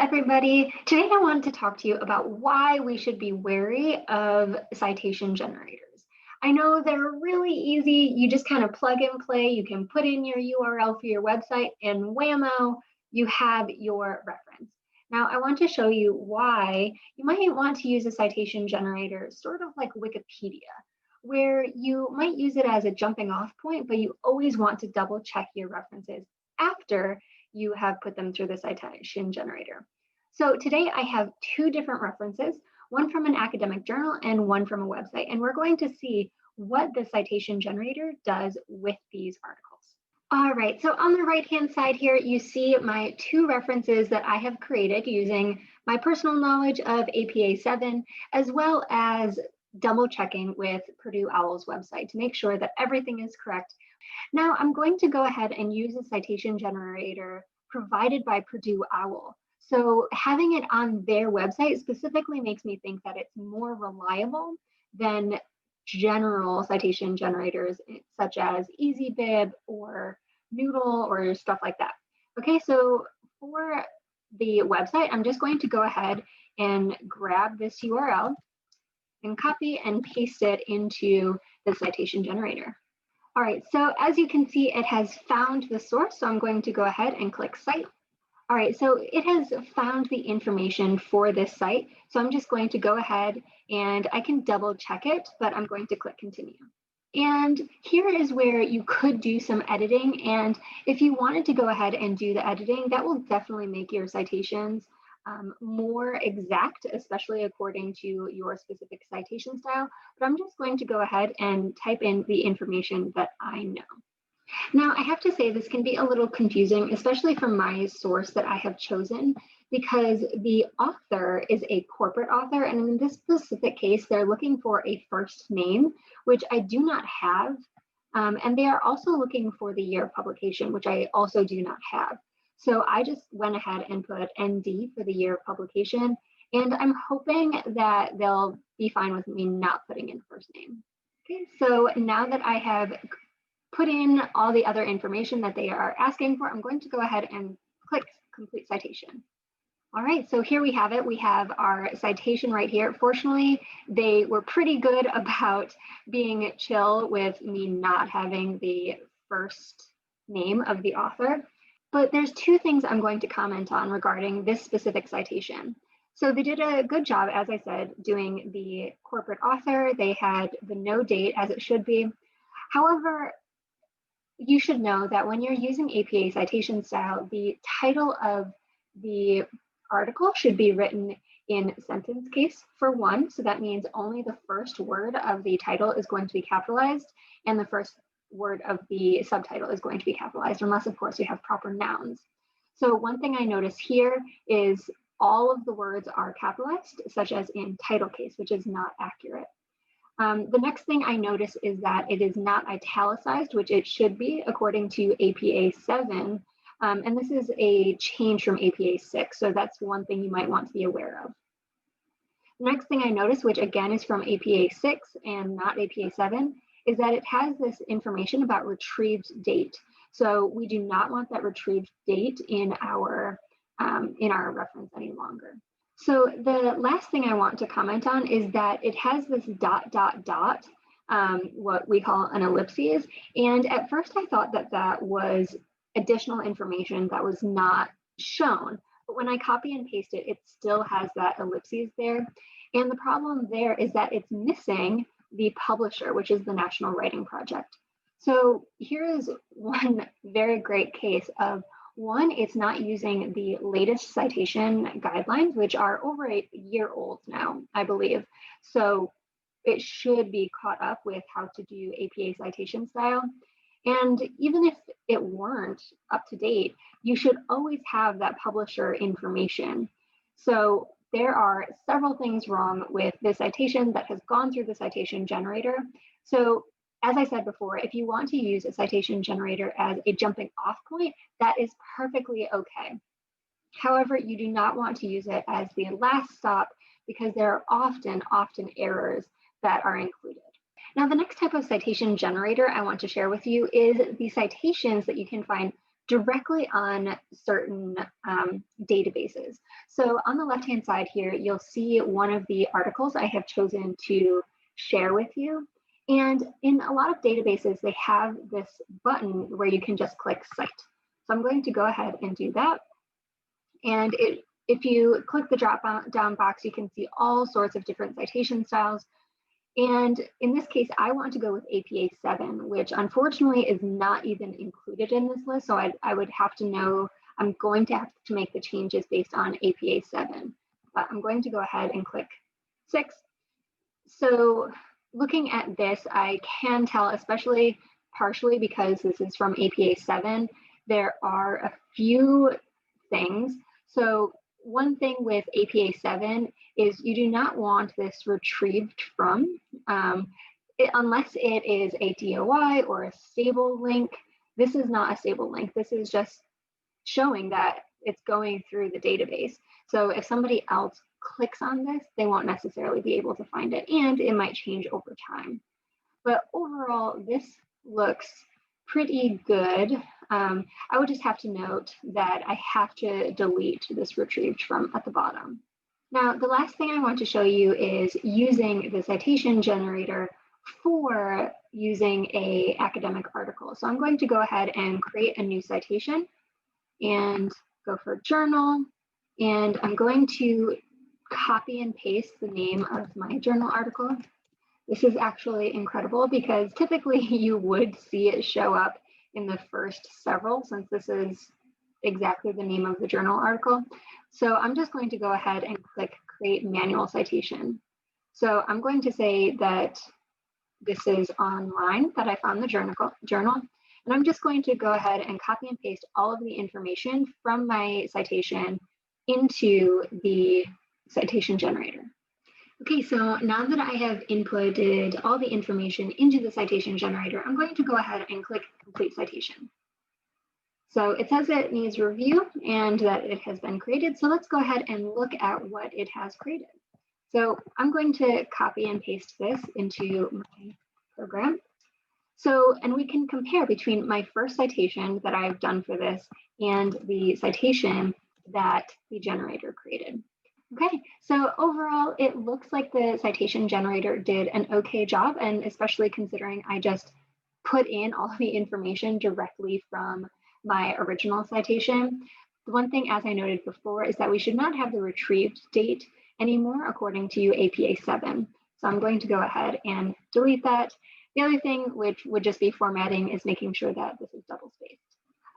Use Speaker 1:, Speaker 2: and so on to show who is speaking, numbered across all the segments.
Speaker 1: everybody. Today I wanted to talk to you about why we should be wary of citation generators. I know they're really easy. You just kind of plug and play. You can put in your URL for your website and whammo, you have your reference. Now I want to show you why you might want to use a citation generator sort of like Wikipedia, where you might use it as a jumping off point, but you always want to double check your references after you have put them through the citation generator. So today I have two different references, one from an academic journal and one from a website, and we're going to see what the citation generator does with these articles. All right, so on the right-hand side here, you see my two references that I have created using my personal knowledge of APA 7, as well as double checking with Purdue OWL's website to make sure that everything is correct. Now I'm going to go ahead and use a citation generator provided by Purdue OWL. So having it on their website specifically makes me think that it's more reliable than general citation generators such as EasyBib or Noodle or stuff like that. Okay, so for the website, I'm just going to go ahead and grab this URL and copy and paste it into the citation generator. All right, so as you can see, it has found the source. So I'm going to go ahead and click Cite. All right, so it has found the information for this site. So I'm just going to go ahead and I can double check it, but I'm going to click Continue. And here is where you could do some editing. And if you wanted to go ahead and do the editing, that will definitely make your citations more exact, especially according to your specific citation style. But I'm just going to go ahead and type in the information that I know. Now, I have to say this can be a little confusing, especially for my source that I have chosen, because the author is a corporate author. And in this specific case, they're looking for a first name, which I do not have. And they are also looking for the year of publication, which I also do not have. So I just went ahead and put ND for the year of publication, and I'm hoping that they'll be fine with me not putting in first name. Okay, so now that I have put in all the other information that they are asking for, I'm going to go ahead and click Complete Citation. All right, so here we have it. We have our citation right here. Fortunately, they were pretty good about being chill with me not having the first name of the author. But there's two things I'm going to comment on regarding this specific citation. So they did a good job, as I said, doing the corporate author. They had the no date as it should be. However, you should know that when you're using APA citation style, the title of the article should be written in sentence case for one. So that means only the first word of the title is going to be capitalized, and the first word of the subtitle is going to be capitalized, unless of course you have proper nouns. So one thing I notice here is all of the words are capitalized, such as in title case, which is not accurate. The next thing I notice is that it is not italicized, which it should be according to APA 7. And this is a change from APA 6. So that's one thing you might want to be aware of. The next thing I notice, which again is from APA 6 and not APA 7, is that it has this information about retrieved date. So we do not want that retrieved date in our reference any longer. So the last thing I want to comment on is that it has this ... what we call an ellipses. And at first I thought that that was additional information that was not shown. But when I copy and paste it, it still has that ellipses there. And the problem there is that it's missing the publisher, which is the National Writing Project. So here is one very great case of one, it's not using the latest citation guidelines, which are over a year old now, I believe. So it should be caught up with how to do APA citation style. And even if it weren't up to date, you should always have that publisher information. So there are several things wrong with this citation that has gone through the citation generator. So as I said before, if you want to use a citation generator as a jumping off point, that is perfectly okay. However, you do not want to use it as the last stop because there are often errors that are included. Now, the next type of citation generator I want to share with you is the citations that you can find directly on certain databases. So on the left-hand side here, you'll see one of the articles I have chosen to share with you. And in a lot of databases, they have this button where you can just click Cite. So I'm going to go ahead and do that. And if you click the drop-down box, you can see all sorts of different citation styles. And in this case, I want to go with APA 7, which unfortunately is not even included in this list. So I would have to know, I'm going to have to make the changes based on APA 7. But I'm going to go ahead and click 6. So looking at this, I can tell, especially partially because this is from APA 7, there are a few things. So one thing with APA 7 is you do not want this retrieved from, unless it is a DOI or a stable link. This is not a stable link. This is just showing that it's going through the database. So if somebody else clicks on this, they won't necessarily be able to find it, and it might change over time. But overall, this looks pretty good. I would just have to note that I have to delete this retrieved from at the bottom. Now, the last thing I want to show you is using the citation generator for using an academic article. So I'm going to go ahead and create a new citation and go for journal. And I'm going to copy and paste the name of my journal article. This is actually incredible because typically you would see it show up in the first several, since this is exactly the name of the journal article. So I'm just going to go ahead and click create manual citation. So I'm going to say that this is online, that I found the journal, and I'm just going to go ahead and copy and paste all of the information from my citation into the citation generator. Okay, so now that I have inputted all the information into the citation generator, I'm going to go ahead and click complete citation. So it says it needs review and that it has been created. So let's go ahead and look at what it has created. So I'm going to copy and paste this into my program. So, and we can compare between my first citation that I've done for this and the citation that the generator created. Okay, so overall, it looks like the citation generator did an okay job, and especially considering I just put in all the information directly from my original citation. The one thing, as I noted before, is that we should not have the retrieved date anymore according to APA 7. So I'm going to go ahead and delete that. The other thing, which would just be formatting, is making sure that this is double spaced.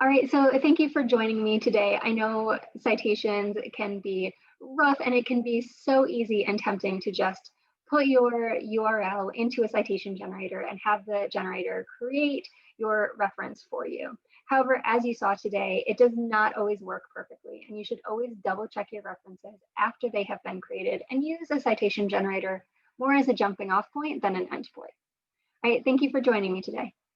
Speaker 1: All right, so thank you for joining me today. I know citations can be rough and it can be so easy and tempting to just put your URL into a citation generator and have the generator create your reference for you. However, as you saw today, it does not always work perfectly, and you should always double check your references after they have been created and use a citation generator more as a jumping off point than an endpoint. All right, thank you for joining me today.